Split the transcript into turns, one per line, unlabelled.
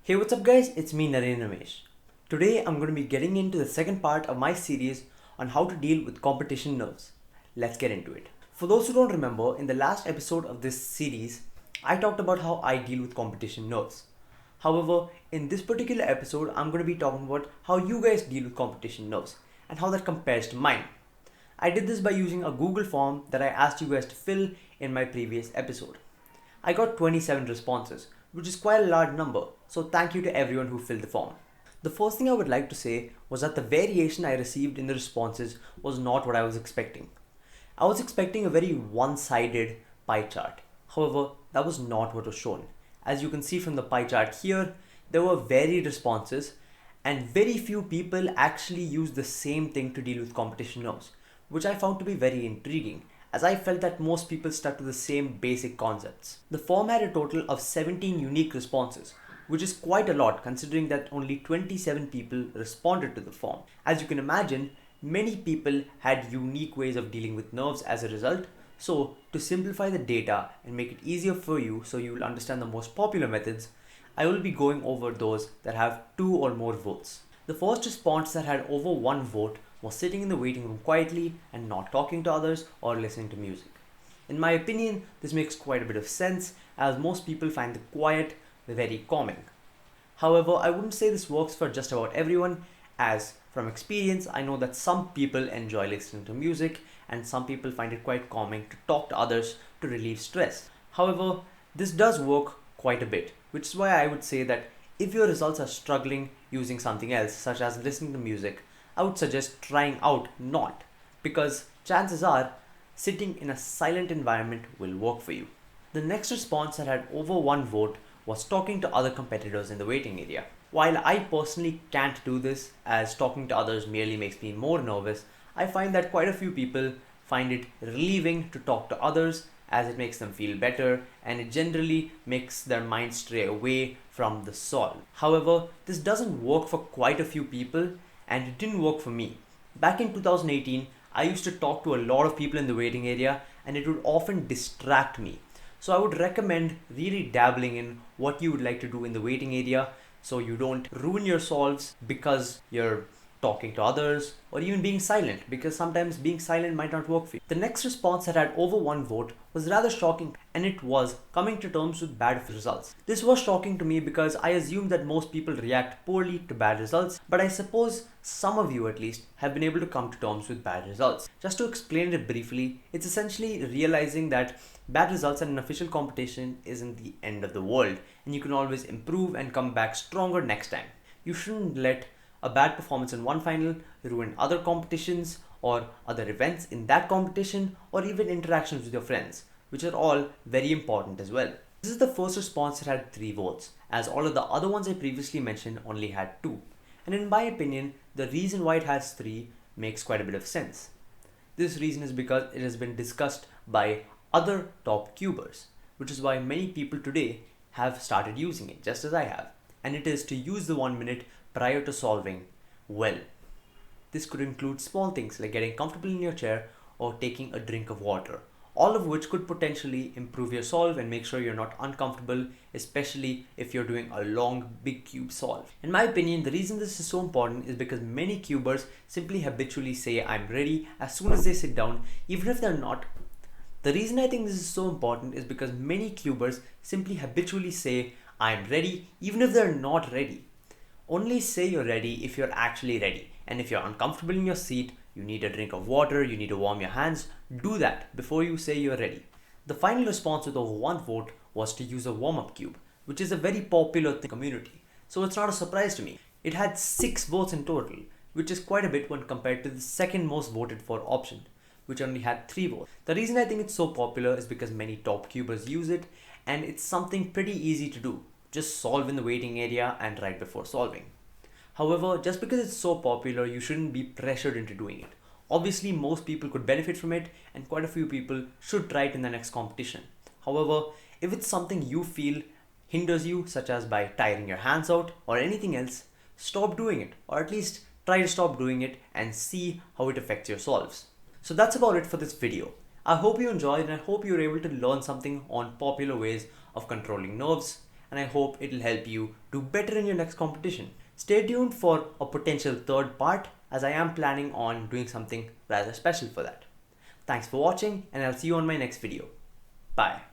Hey, what's up guys? It's me Naren Ramesh. Today I'm going to be getting into the second part of my series on how to deal with competition nerves. Let's get into it. For those who don't remember, in the last episode of this series, I talked about how I deal with competition nerves. However, in this particular episode, I'm going to be talking about how you guys deal with competition nerves and how that compares to mine. I did this by using a Google form that I asked you guys to fill in my previous episode. I got 27 responses, which is quite a large number, so thank you to everyone who filled the form. The first thing I would like to say was that the variation I received in the responses was not what I was expecting. I was expecting a very one-sided pie chart. However, that was not what was shown. As you can see from the pie chart here, there were varied responses and very few people actually used the same thing to deal with competition nerves, which I found to be very intriguing as I felt that most people stuck to the same basic concepts. The form had a total of 17 unique responses, which is quite a lot considering that only 27 people responded to the form. As you can imagine, many people had unique ways of dealing with nerves as a result. So, to simplify the data and make it easier for you so you will understand the most popular methods, I will be going over those that have 2 or more votes. The first response that had over 1 vote was sitting in the waiting room quietly and not talking to others or listening to music. In my opinion, this makes quite a bit of sense as most people find the quiet very calming. However, I wouldn't say this works for just about everyone, as from experience, I know that some people enjoy listening to music and some people find it quite calming to talk to others to relieve stress. However, this does work quite a bit, which is why I would say that if your results are struggling using something else, such as listening to music, I would suggest trying out not, because chances are sitting in a silent environment will work for you. The next response that had over 1 vote was talking to other competitors in the waiting area. While I personally can't do this, as talking to others merely makes me more nervous, I find that quite a few people find it relieving to talk to others as it makes them feel better and it generally makes their mind stray away from the solve. However, this doesn't work for quite a few people and it didn't work for me. Back in 2018, I used to talk to a lot of people in the waiting area and it would often distract me. So I would recommend really dabbling in what you would like to do in the waiting area so you don't ruin your solves because you're talking to others or even being silent, because sometimes being silent might not work for you. The next response that had over 1 vote was rather shocking, and it was coming to terms with bad results. This was shocking to me because I assumed that most people react poorly to bad results, but I suppose some of you at least have been able to come to terms with bad results. Just to explain it briefly, it's essentially realizing that bad results at an official competition isn't the end of the world and you can always improve and come back stronger next time. You shouldn't let a bad performance in one final ruin other competitions or other events in that competition or even interactions with your friends, which are all very important as well. This is the first response that had 3 votes, as all of the other ones I previously mentioned only had 2. And in my opinion, the reason why it has 3 makes quite a bit of sense. This reason is because it has been discussed by other top cubers, which is why many people today have started using it, just as I have. And it is to use the 1 minute prior to solving well. This could include small things like getting comfortable in your chair or taking a drink of water, all of which could potentially improve your solve and make sure you're not uncomfortable, especially if you're doing a long big cube solve. In my opinion, the reason this is so important is because many cubers simply habitually say I'm ready as soon as they sit down, even if they're not. The reason I think this is so important is because many cubers simply habitually say I'm ready even if they're not ready. Only say you're ready if you're actually ready. And if you're uncomfortable in your seat, you need a drink of water, you need to warm your hands, do that before you say you're ready. The final response with over 1 vote was to use a warm-up cube, which is a very popular thing in the community. So it's not a surprise to me. It had 6 votes in total, which is quite a bit when compared to the second most voted for option, which only had 3 votes. The reason I think it's so popular is because many top cubers use it and it's something pretty easy to do. Just solve in the waiting area and right before solving. However, just because it's so popular, you shouldn't be pressured into doing it. Obviously, most people could benefit from it and quite a few people should try it in the next competition. However, if it's something you feel hinders you, such as by tiring your hands out or anything else, stop doing it, or at least try to stop doing it and see how it affects your solves. So that's about it for this video. I hope you enjoyed and I hope you were able to learn something on popular ways of controlling nerves and I hope it'll help you do better in your next competition. Stay tuned for a potential third part, as I am planning on doing something rather special for that. Thanks for watching, and I'll see you on my next video. Bye.